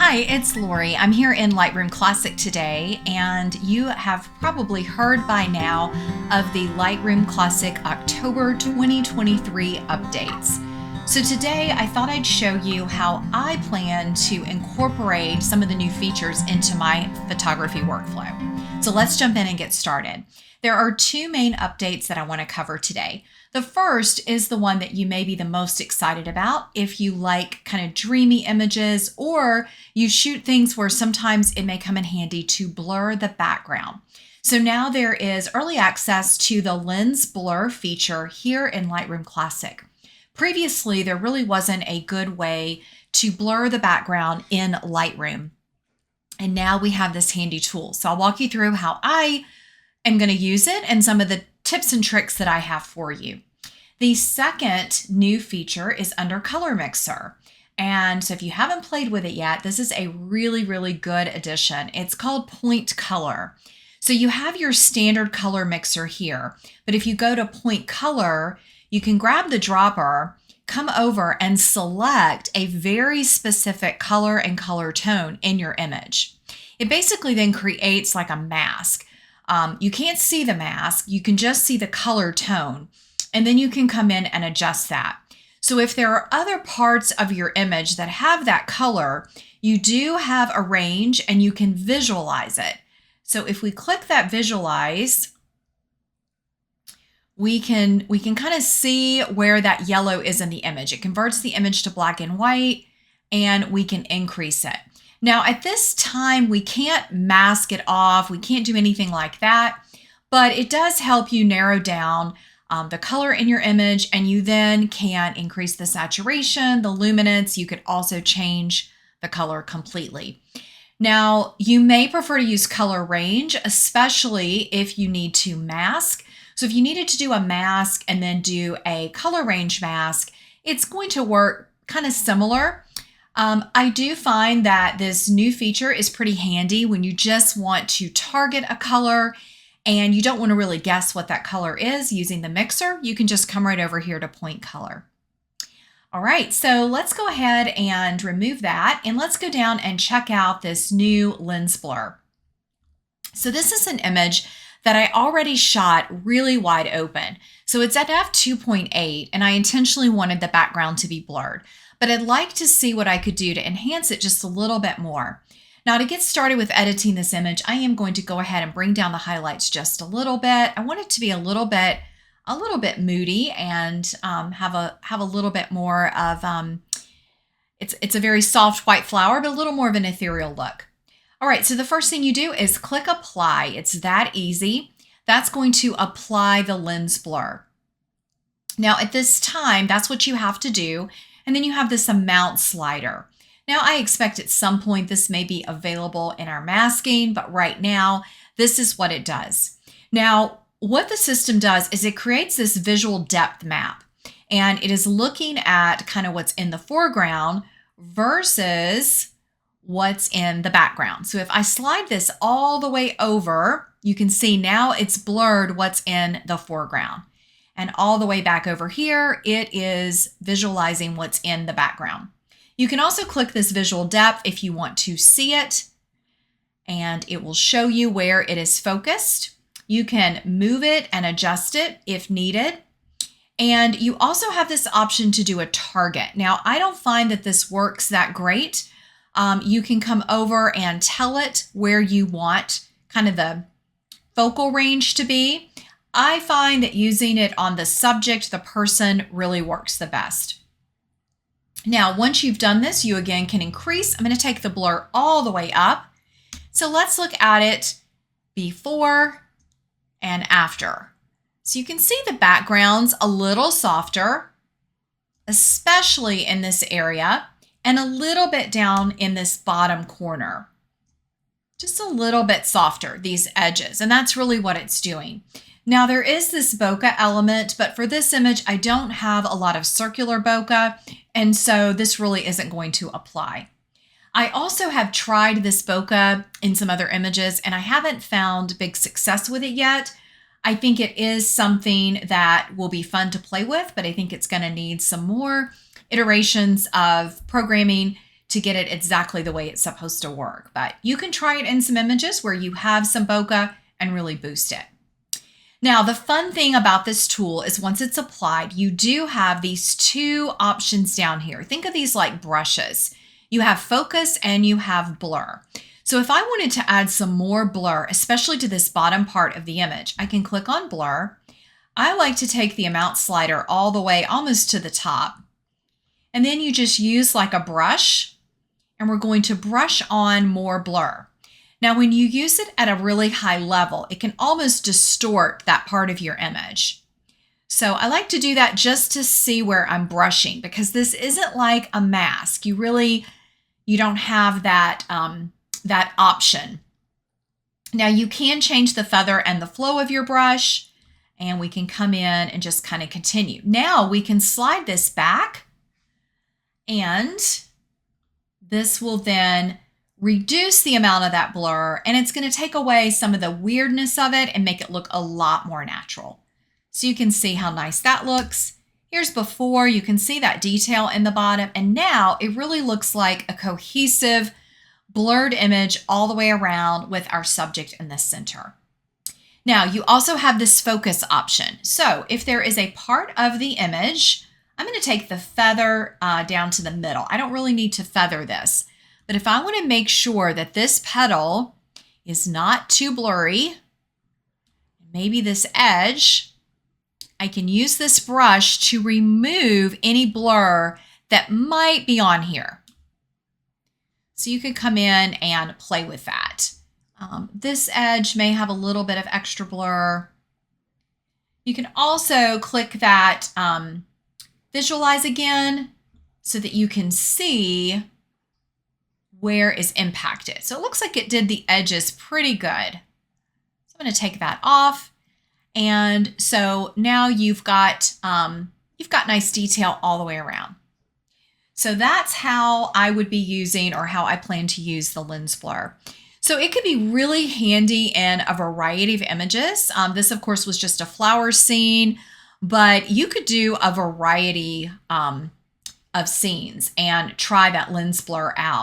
Hi, it's Lori. I'm here in Lightroom Classic today, and you have probably heard by now of the Lightroom Classic October 2023 updates. So today I thought I'd show you how I plan to incorporate some of the new features into my photography workflow. So let's jump in and get started. There are two main updates that I want to cover today. The first is the one that you may be the most excited about if you like kind of dreamy images or you shoot things where sometimes it may come in handy to blur the background. So now there is early access to the lens blur feature here in Lightroom Classic. Previously, there really wasn't a good way to blur the background in Lightroom. And now we have this handy tool. So I'll walk you through how I am going to use it and some of the tips and tricks that I have for you. The second new feature is under Color Mixer. And so if you haven't played with it yet, this is a really, really good addition. It's called Point Color. So you have your standard color mixer here, but if you go to Point Color, you can grab the dropper, come over and select a very specific color and color tone in your image. It basically then creates like a mask. You can't see the mask, you can just see the color tone, and then you can come in and adjust that. So if there are other parts of your image that have that color, you do have a range and you can visualize it. So if we click that visualize, we can kind of see where that yellow is in the image. It converts the image to black and white, and we can increase it. Now at this time, we can't mask it off. We can't do anything like that, but it does help you narrow down the color in your image, and you then can increase the saturation, the luminance. You could also change the color completely. Now, you may prefer to use color range, especially if you need to mask. So if you needed to do a mask and then do a color range mask, it's going to work kind of similar. I do find that this new feature is pretty handy when you just want to target a color and you don't want to really guess what that color is using the mixer. You can just come right over here to Point Color. All right, so let's go ahead and remove that, and let's go down and check out this new lens blur. So this is an image that I already shot really wide open. So it's at f2.8, and I intentionally wanted the background to be blurred, but I'd like to see what I could do to enhance it just a little bit more. Now to get started with editing this image, I am going to go ahead and bring down the highlights just a little bit. I want it to be a little bit moody and have a little bit more of it's a very soft white flower, but a little more of an ethereal look. All right, so the first thing you do is click apply. It's that easy. That's going to apply the lens blur. Now at this time, that's what you have to do. And then you have this amount slider. Now I expect at some point this may be available in our masking, but right now this is what it does. Now, what the system does is it creates this visual depth map, and it is looking at kind of what's in the foreground versus what's in the background. So if I slide this all the way over, you can see now it's blurred what's in the foreground. And all the way back over here, it is visualizing what's in the background. You can also click this visual depth if you want to see it, and it will show you where it is focused. You can move it and adjust it if needed. And you also have this option to do a target. Now, I don't find that this works that great. You can come over and tell it where you want kind of the focal range to be. I find that using it on the subject, the person, really works the best. Now, once you've done this, you again can increase. I'm going to take the blur all the way up. So let's look at it before and after. So you can see the background's a little softer, especially in this area, and a little bit down in this bottom corner. Just a little bit softer, these edges, and that's really what it's doing. Now there is this bokeh element, but for this image, I don't have a lot of circular bokeh, and so this really isn't going to apply. I also have tried this bokeh in some other images, and I haven't found big success with it yet. I think it is something that will be fun to play with, but I think it's going to need some more iterations of programming to get it exactly the way it's supposed to work. But you can try it in some images where you have some bokeh and really boost it. Now, the fun thing about this tool is once it's applied, you do have these two options down here. Think of these like brushes. You have focus and you have blur. So if I wanted to add some more blur, especially to this bottom part of the image, I can click on blur. I like to take the amount slider all the way almost to the top. And then you just use like a brush, and we're going to brush on more blur. Now, when you use it at a really high level, it can almost distort that part of your image. So I like to do that just to see where I'm brushing, because this isn't like a mask. You don't have that, that option. Now you can change the feather and the flow of your brush, and we can come in and just kind of continue. Now we can slide this back, and this will then reduce the amount of that blur, and it's going to take away some of the weirdness of it and make it look a lot more natural. So you can see how nice that looks. Here's before. You can see that detail in the bottom, and now it really looks like a cohesive blurred image all the way around with our subject in the center. Now you also have this focus option. So if there is a part of the image, I'm going to take the feather down to the middle. I don't really need to feather this, but if I want to make sure that this petal is not too blurry, maybe this edge, I can use this brush to remove any blur that might be on here. So you could come in and play with that. This edge may have a little bit of extra blur. You can also click that visualize again so that you can see where is impacted. So it looks like it did the edges pretty good. So I'm going to take that off. And so now you've got nice detail all the way around. So that's how I would be using, or how I plan to use, the lens blur. So it could be really handy in a variety of images. This, of course, was just a flower scene, but you could do a variety of scenes and try that lens blur out.